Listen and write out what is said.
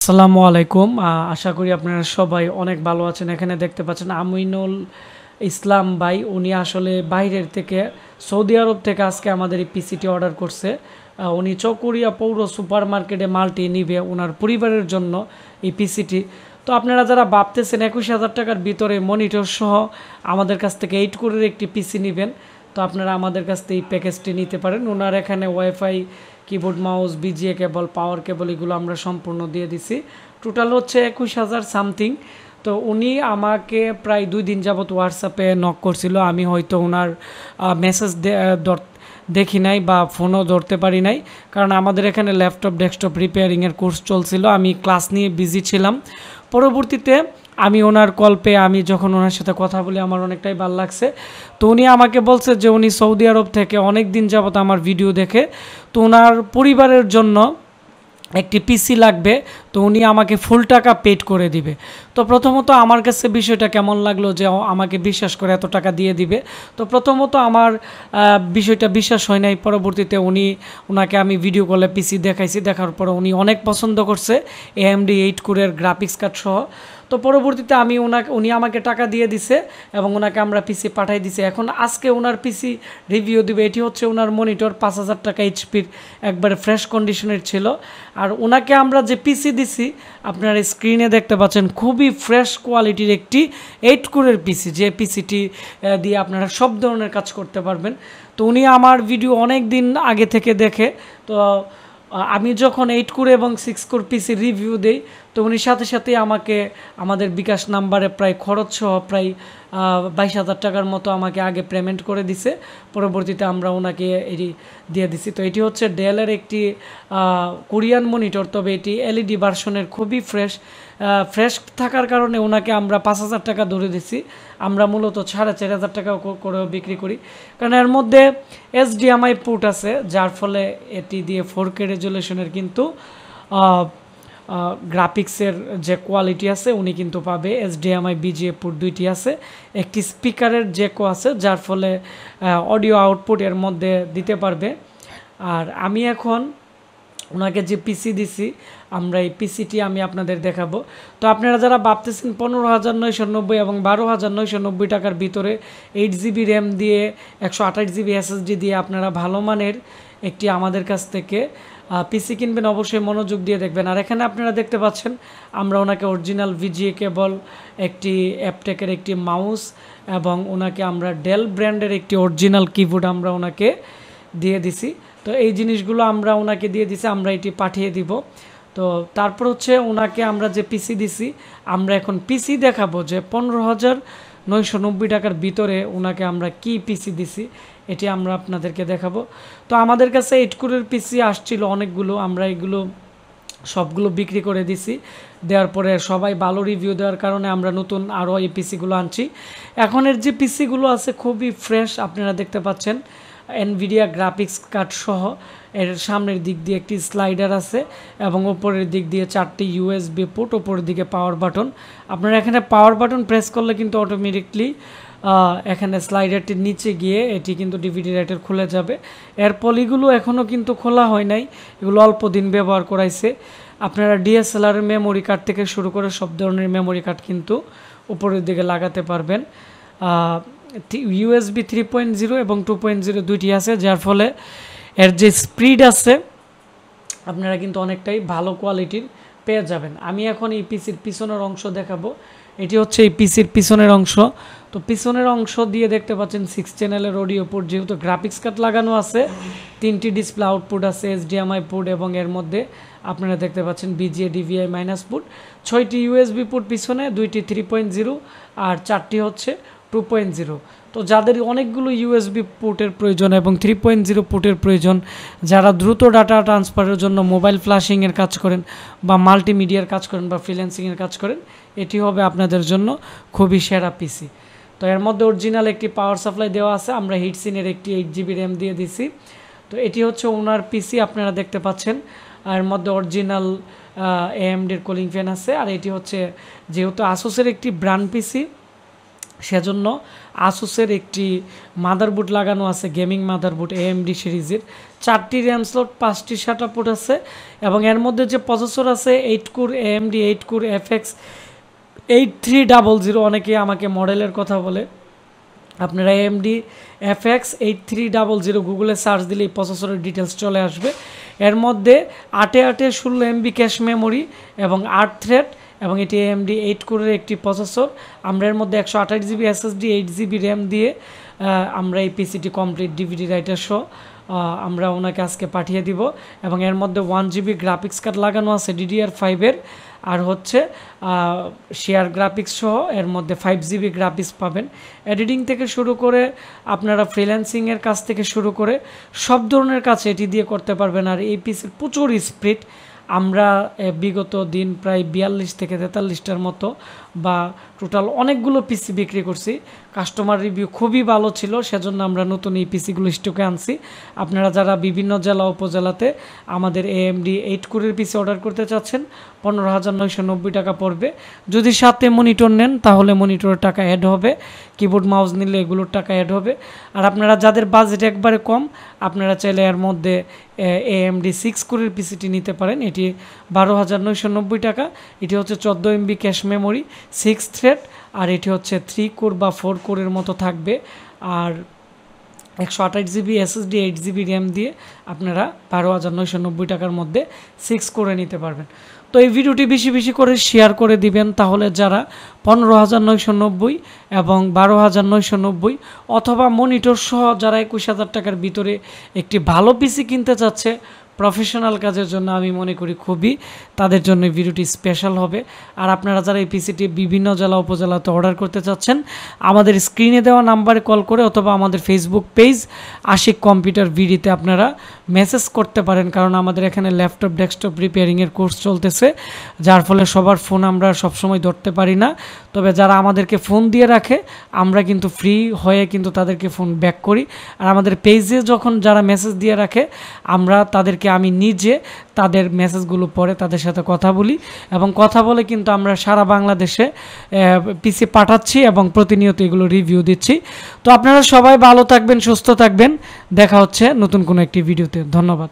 আসসালামু আলাইকুম। আশা করি আপনারা সবাই অনেক ভালো আছেন। এখানে দেখতে পাচ্ছেন আমিনুল ইসলাম ভাই, উনি আসলে বাইরের থেকে সৌদি আরব থেকে আজকে আমাদের এই পিসিটি অর্ডার করছে। উনি চকরিয়া পৌর সুপার মার্কেটে মালটি নিবে ওনার পরিবারের জন্য এই পিসিটি। তো আপনারা যারা ভাবতেছেন 21,000 টাকার ভিতরে মনিটর সহ আমাদের কাছ থেকে 8 কোরের একটি পিসি নেবেন, তো আপনারা আমাদের কাছ থেকে এই প্যাকেজটি নিতে পারেন। ওনার এখানে ওয়াইফাই, কিবোর্ড, মাউস, বিজিএ কেবল, পাওয়ার কেবল এগুলো আমরা সম্পূর্ণ দিয়ে দিছি। টোটাল হচ্ছে 21,000 সামথিং। তো উনি আমাকে প্রায় 2 দিন যাবত হোয়াটসঅ্যাপে নক করছিল। আমি হয়তো ওনার মেসেজ দেখি নাই বা ফোনও ধরতে পারি নাই, কারণ আমাদের এখানে ল্যাপটপ ডেস্কটপ রিপেয়ারিংয়ের কোর্স চলছিল, আমি ক্লাস নিয়ে বিজি ছিলাম। পরবর্তীতে আমি ওনার কল পেয়ে আমি যখন ওনার সাথে কথা বলি আমার অনেকটাই ভালো লাগছে। তো উনি আমাকে বলছে যে উনি সৌদি আরব থেকে অনেক দিন যাবত আমার ভিডিও দেখে, তো ওনার পরিবারের জন্য একটি পিসি লাগবে, তো উনি আমাকে ফুল টাকা পেড করে দিবে। তো প্রথমত আমার কাছে বিষয়টা কেমন লাগলো যে আমাকে বিশ্বাস করে এত টাকা দিয়ে দিবে। তো প্রথমত আমার বিষয়টা বিশ্বাস হয় নাই। পরবর্তীতে ওনাকে আমি ভিডিও কলে পিসি দেখাইছি, দেখার পর উনি অনেক পছন্দ করছে AMD 8 কোরের গ্রাফিক্স কার্ড সহ। তো পরবর্তীতে উনি আমাকে টাকা দিয়ে দিছে এবং ওনাকে আমরা পিসি পাঠাই দিছি। এখন আজকে ওনার পিসি রিভিউ দিবে। এটি হচ্ছে ওনার মনিটর, 5,000 টাকা এইচপির, একবারে ফ্রেশ কন্ডিশনের ছিল। আর ওনাকে আমরা যে পিসি দিছি আপনারা স্ক্রিনে দেখতে পাচ্ছেন, খুবই ফ্রেশ কোয়ালিটির একটি 8 কোরের পিসি, যে পিসিটি দিয়ে আপনারা সব ধরনের কাজ করতে পারবেন। তো উনি আমার ভিডিও অনেক দিন আগে থেকে দেখে, তো আমি যখন 8 কোর এবং 6 কোর পিসির রিভিউ দেই, তো উনি সাথে সাথেই আমাকে আমাদের বিকাশ নাম্বারে প্রায় খরচ সহ প্রায় 22,000 টাকার মতো আমাকে আগে পেমেন্ট করে দিছে। পরবর্তীতে আমরা ওনাকে এটি দিয়ে দিছি। তো এটি হচ্ছে ডেলের একটি কোরিয়ান মনিটর, তবে এটি এলইডি ভার্সনের, খুবই ফ্রেশ থাকার কারণে ওনাকে আমরা 5,000 টাকা ধরে দিছি। আমরা মূলত 4,500 টাকা করেও বিক্রি করি, কারণ এর মধ্যে HDMI পোর্ট আছে, যার ফলে এটি দিয়ে 4K রেজুলেশনের কিন্তু গ্রাফিক্সের যে কোয়ালিটি আছে উনি কিন্তু পাবে। HDMI BGA পোর্ট দুইটি আছে, একটি স্পিকারের জ্যাকও আছে, যার ফলে অডিও আউটপুট এর মধ্যে দিতে পারবে। আর আমি এখন ওনাকে যে পিসি দিছি, আমরা এই পিসিটি আমি আপনাদের দেখাবো। তো আপনারা যারা ভাবতেছেন 15,990 এবং 12,990 টাকার ভিতরে 8GB র্যাম দিয়ে 128GB SSD দিয়ে আপনারা ভালো মানের একটি আমাদের কাছ থেকে পিসি কিনবেন, অবশ্যই মনোযোগ দিয়ে দেখবেন। আর এখানে আপনারা দেখতে পাচ্ছেন আমরা ওনাকে অরিজিনাল VGA কেবল, একটি অ্যাপটেকের একটি মাউস এবং ওনাকে আমরা ডেল ব্র্যান্ডের একটি অরিজিনাল কিবোর্ড আমরা ওনাকে দিয়ে দিছি। তো এই জিনিসগুলো আমরা ওনাকে দিয়ে দিছি, আমরা এটি পাঠিয়ে দিব। তো তারপর হচ্ছে ওনাকে আমরা যে পিসি দিছি, আমরা এখন পিসি দেখাবো যে 15,990 টাকার ভিতরে ওনাকে আমরা কি পিসি দিছি, এটি আমরা আপনাদেরকে দেখাবো। তো আমাদের কাছে 8 কোরের পিসি আসছিল অনেকগুলো, আমরা এগুলো সবগুলো বিক্রি করে দিছি। দেওয়ার পরে সবাই ভালো রিভিউ দেওয়ার কারণে আমরা নতুন আরও এই পিসিগুলো আনছি। এখনের যে পিসিগুলো আছে খুবই ফ্রেশ, আপনারা দেখতে পাচ্ছেন এনভিডিয়া গ্রাফিক্স কার্ড সহ। এর সামনের দিক দিয়ে একটি স্লাইডার আছে এবং ওপরের দিক দিয়ে 4টি USB পোর্ট, ওপরের দিকে পাওয়ার বাটন। আপনারা এখানে পাওয়ার বাটন প্রেস করলে কিন্তু অটোমেটিকলি এখানে স্লাইডারটির নিচে গিয়ে এটি কিন্তু ডিভিডি রাইটার খুলে যাবে। এর পলিগুলো এখনও কিন্তু খোলা হয় নাই, এগুলো অল্প দিন ব্যবহার করাইছে। আপনারা DSLR মেমোরি কার্ড থেকে শুরু করে সব ধরনের মেমোরি কার্ড কিন্তু উপরের দিকে লাগাতে পারবেন। USB 3.0 এবং 2.0 দুইটি আছে, যার ফলে এর যে স্পিড আছে আপনারা কিন্তু অনেকটাই ভালো কোয়ালিটির পেয়ে যাবেন। আমি এখন এই পিসির পিছনের অংশ দেখাবো। এটি হচ্ছে এই পিসির পিছনের অংশ। তো পিছনের অংশ দিয়ে দেখতে পাচ্ছেন 6 চ্যানেলের অডিও পোর্ট, যেহেতু গ্রাফিক্স কার্ড লাগানো আছে, 3টি ডিসপ্লে আউটপুট আছে, HDMI পোর্ট এবং এর মধ্যে আপনারা দেখতে পাচ্ছেন BGA DVI মাইনাস পোর্ট, 6টি USB পোর্ট পিছনে, 2টি 3.0 আর 4টি হচ্ছে 2.0। তো যাদের অনেকগুলো USB পোর্টের প্রয়োজন এবং 3.0 পোর্টের প্রয়োজন, যারা দ্রুত ডাটা ট্রান্সফারের জন্য মোবাইল ফ্ল্যাশিংয়ের কাজ করেন বা মাল্টিমিডিয়ার কাজ করেন বা ফ্রিল্যান্সিংয়ের কাজ করেন, এটি হবে আপনাদের জন্য খুবই সেরা পিসি। তো এর মধ্যে অরিজিনাল একটি পাওয়ার সাপ্লাই দেওয়া আছে, আমরা হিটসিনের একটি 8GB র্যাম দিয়ে দিছি। তো এটি হচ্ছে ওনার পিসি, আপনারা দেখতে পাচ্ছেন। এর মধ্যে অরিজিনাল AMD কুলিং ফ্যান আছে। আর এটি হচ্ছে যেহেতু আসুসের একটি ব্র্যান্ড পিসি, সেজন্য আসুসের একটি মাদারবোর্ড লাগানো আছে, গেমিং মাদারবোর্ড এএমডি সিরিজের। 4টি র্যাম স্লট, 5টি SATA পোর্ট আছে এবং এর মধ্যে যে প্রসেসর আছে 8 কোর এএমডি 8 কোর FX 8300, অনেকে আমাকে মডেলের কথা বলে। আপনারা এএমডি FX 8300 গুগলে সার্চ দিলে এই প্রসেসরের ডিটেলস চলে আসবে। এর মধ্যে 8/16 MB ক্যাশ মেমোরি এবং 8 থ্রেড, এবং এটি এএমডি 8 কোরের একটি প্রসেসর। আমরা এর মধ্যে 128 GB SSD 8 GB র্যাম দিয়ে আমরা এই পিসিটি কমপ্লিট ডিভিডি রাইটার সহ আমরা ওনাকে আজকে পাঠিয়ে দিব। এবং এর মধ্যে 1 GB গ্রাফিক্স কার্ড লাগানো আছে DDR5-এর, আর হচ্ছে শেয়ার গ্রাফিক্স সহ এর মধ্যে 5 GB গ্রাফিক্স পাবেন। এডিটিং থেকে শুরু করে আপনারা ফ্রিল্যান্সিংয়ের কাজ থেকে শুরু করে সব ধরনের কাজ এটি দিয়ে করতে পারবেন। আর এই পিসির প্রচুর স্পিড। আমরা বিগত দিন প্রায় 42 থেকে 43টার মতো বা টোটাল অনেকগুলো পিসি বিক্রি করছি। কাস্টমার রিভিউ খুবই ভালো ছিল, সেজন্য আমরা নতুন এই পিসিগুলো স্টকে আনছি। আপনারা যারা বিভিন্ন জেলা উপজেলাতে আমাদের এএমডি 8 কোরের পিসি অর্ডার করতে চাচ্ছেন 15,990 টাকা পড়বে। যদি সাথে মনিটর নেন তাহলে মনিটরের টাকা অ্যাড হবে, কিবোর্ড মাউস নিলে এগুলোর টাকা অ্যাড হবে। আর আপনারা যাদের বাজেট একবারে কম, আপনারা চাইলে এর মধ্যে এএমডি 6 কোরের পিসিটি নিতে পারেন। এটি 12,990 টাকা। এটি হচ্ছে 14 MB ক্যাশ মেমোরি, 6 থ্রেড, আর এটি হচ্ছে 3 কোর বা 4 কোরের মতো থাকবে। আর 128 GB SSD 8 GB র্যাম দিয়ে আপনারা 12,990 টাকার মধ্যে 6 করে নিতে পারবেন। তো এই ভিডিওটি বেশি বেশি করে শেয়ার করে দিবেন, তাহলে যারা 15,990 এবং 12,990 অথবা মনিটর সহ যারা 21,000 টাকার ভিতরে একটি ভালো পিসি কিনতে চাচ্ছে প্রফেশনাল কাজের জন্য, আমি মনে করি খুবই তাদের জন্য ভিডিওটি স্পেশাল হবে। আর আপনারা যারা এই পিসিটি বিভিন্ন জেলা উপজেলাতে অর্ডার করতে চাচ্ছেন, আমাদের স্ক্রিনে দেওয়া নাম্বারে কল করে অথবা আমাদের ফেসবুক পেজ আশিক কম্পিউটার ভিডিতে আপনারা মেসেজ করতে পারেন, কারণ আমাদের এখানে ল্যাপটপ ডেস্কটপ রিপেয়ারিংয়ের কোর্স চলতেছে, যার ফলে সবার ফোন আমরা সবসময় ধরতে পারি না। তবে যারা আমাদেরকে ফোন দিয়ে রাখে আমরা কিন্তু ফ্রি হয়ে কিন্তু তাদেরকে ফোন ব্যাক করি। আর আমাদের পেজে যখন যারা মেসেজ দিয়ে রাখে আমরা তাদেরকে আমি নিজে তাদের মেসেজগুলো পড়ে তাদের সাথে কথা বলি, এবং কথা বলে কিন্তু আমরা সারা বাংলাদেশে পিসি পাঠাচ্ছি এবং প্রতিনিয়ত এগুলো রিভিউ দিচ্ছি। তো আপনারা সবাই ভালো থাকবেন, সুস্থ থাকবেন। দেখা হচ্ছে নতুন কোনো একটি ভিডিওতে। ধন্যবাদ।